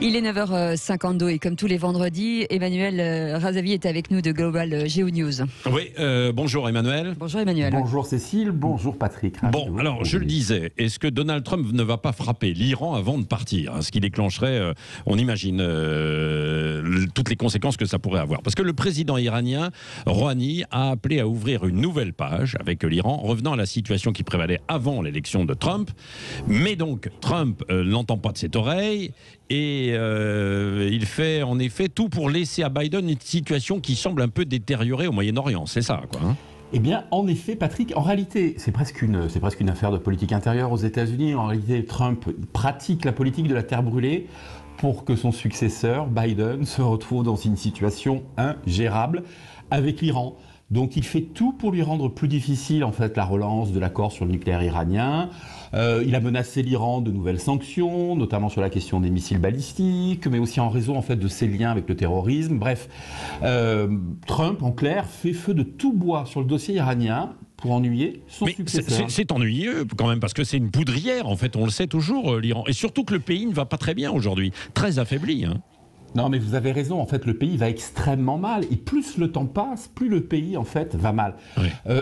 Il est 9h52 et comme tous les vendredis, Emmanuel Razavi est avec nous de Global GeoNews. Oui, bonjour Emmanuel. Bonjour Emmanuel. Bonjour Cécile, bonjour Patrick. Bon, alors je le disais, est-ce que Donald Trump ne va pas frapper l'Iran avant de partir, ce qui déclencherait, on imagine, toutes les conséquences que ça pourrait avoir. Parce que le président iranien, Rouhani, a appelé à ouvrir une nouvelle page avec l'Iran, revenant à la situation qui prévalait avant l'élection de Trump. Mais donc, Trump n'entend pas de cette oreille et il fait en effet tout pour laisser à Biden une situation qui semble un peu détériorée au Moyen-Orient. C'est ça, quoi. Eh bien, en effet, Patrick, en réalité, c'est presque une affaire de politique intérieure aux États-Unis. En réalité, Trump pratique la politique de la terre brûlée pour que son successeur, Biden, se retrouve dans une situation ingérable avec l'Iran. Donc il fait tout pour lui rendre plus difficile en fait la relance de l'accord sur le nucléaire iranien. Il a menacé l'Iran de nouvelles sanctions, notamment sur la question des missiles balistiques, mais aussi en raison en fait de ses liens avec le terrorisme. Bref, Trump en clair fait feu de tout bois sur le dossier iranien pour ennuyer son successeur. C'est ennuyeux quand même parce que c'est une poudrière en fait, on le sait toujours l'Iran, et surtout que le pays ne va pas très bien aujourd'hui, très affaibli. Non, mais vous avez raison. En fait, le pays va extrêmement mal. Et plus le temps passe, plus le pays, en fait, va mal. Oui.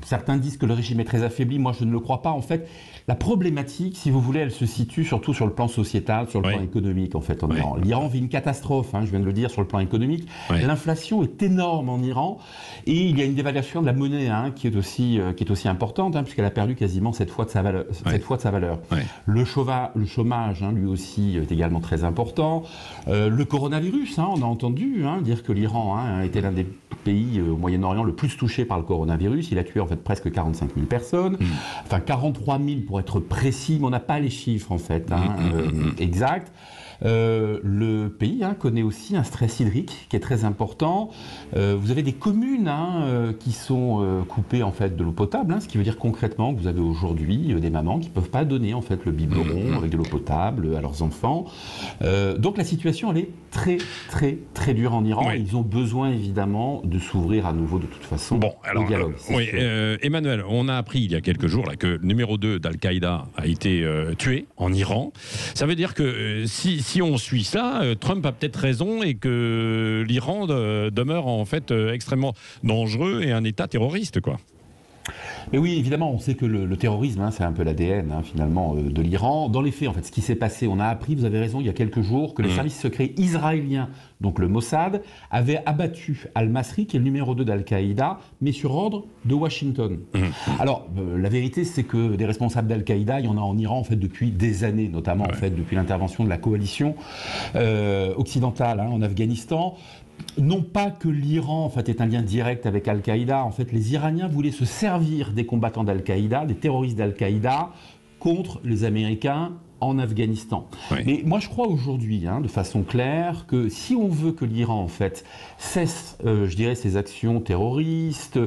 Certains disent que le régime est très affaibli. Moi, je ne le crois pas. En fait, la problématique, si vous voulez, elle se situe surtout sur le plan sociétal, sur le plan économique, en fait, en Iran. L'Iran vit une catastrophe, je viens de le dire, sur le plan économique. L'inflation est énorme en Iran. Et il y a une dévaluation de la monnaie, qui est aussi importante, puisqu'elle a perdu quasiment 7 fois de sa valeur. Le chômage, lui aussi, est également très important. Le coronavirus, on a entendu dire que l'Iran était l'un des pays au Moyen-Orient le plus touché par le coronavirus. Il a tué en fait presque 45 000 personnes, enfin 43 000 pour être précis, mais on n'a pas les chiffres en fait exacts. Le pays connaît aussi un stress hydrique qui est très important. Vous avez des communes qui sont coupées en fait de l'eau potable, ce qui veut dire concrètement que vous avez aujourd'hui des mamans qui ne peuvent pas donner en fait le biberon avec de l'eau potable à leurs enfants. Donc la situation elle est très très très dure en Iran. Ils ont besoin évidemment de s'ouvrir à nouveau de toute façon au dialogue. Emmanuel, on a appris il y a quelques jours que le numéro 2 d'Al-Qaïda a été tué en Iran. Ça veut dire que si on suit ça, Trump a peut-être raison et que l'Iran demeure en fait extrêmement dangereux et un État terroriste, quoi. Mais oui, évidemment, on sait que le terrorisme, c'est un peu l'ADN finalement de l'Iran. Dans les faits, en fait, ce qui s'est passé, on a appris, vous avez raison, il y a quelques jours, que les services secrets israéliens, donc le Mossad, avaient abattu Al-Masri, qui est le numéro 2 d'Al-Qaïda, mais sur ordre de Washington. Alors, la vérité, c'est que des responsables d'Al-Qaïda, il y en a en Iran en fait depuis des années, notamment en fait depuis l'intervention de la coalition occidentale en Afghanistan. Non pas que l'Iran en fait, est un lien direct avec Al-Qaïda, en fait les Iraniens voulaient se servir des combattants d'Al-Qaïda, des terroristes d'Al-Qaïda contre les Américains en Afghanistan. Mais moi je crois aujourd'hui, de façon claire, que si on veut que l'Iran en fait cesse, je dirais, ses actions terroristes,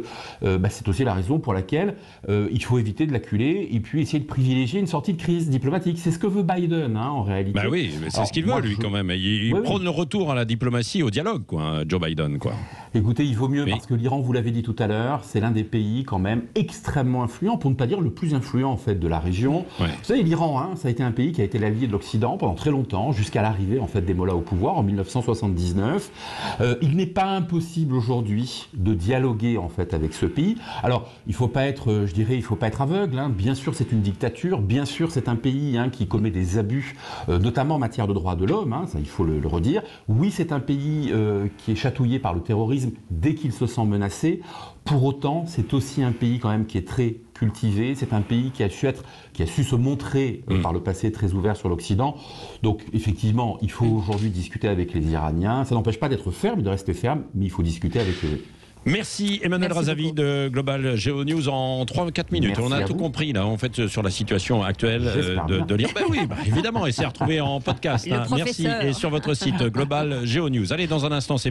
c'est aussi la raison pour laquelle il faut éviter de l'acculer et puis essayer de privilégier une sortie de crise diplomatique. C'est ce que veut Biden en réalité. Oui, mais c'est ce qu'il veut lui quand même. Il prône le retour à la diplomatie, au dialogue, Joe Biden, quoi. Écoutez, il vaut mieux parce que l'Iran, vous l'avez dit tout à l'heure, c'est l'un des pays quand même extrêmement influents, pour ne pas dire le plus influent en fait de la région. Vous savez, l'Iran, ça a été un pays qui a été l'allié de l'Occident pendant très longtemps, jusqu'à l'arrivée en fait des Mollahs au pouvoir en 1979. Il n'est pas impossible aujourd'hui de dialoguer en fait avec ce pays. Alors, il faut pas être, je dirais, il faut pas être aveugle. Bien sûr, c'est une dictature. Bien sûr, c'est un pays qui commet des abus, notamment en matière de droits de l'homme. Ça, il faut le redire. Oui, c'est un pays qui est chatouillé par le terrorisme dès qu'il se sent menacé. Pour autant, c'est aussi un pays quand même qui est très cultivé. C'est un pays qui a su se montrer par le passé très ouvert sur l'Occident. Donc effectivement, il faut aujourd'hui discuter avec les Iraniens. Ça n'empêche pas d'être ferme, de rester ferme, mais il faut discuter avec eux. Merci Emmanuel Razavi de Global GeoNews en 3-4 minutes. On a tout compris là en fait sur la situation actuelle de l'Iran. Oui, évidemment, et c'est retrouvé en podcast. Merci, et sur votre site Global GeoNews. Allez, dans un instant, c'est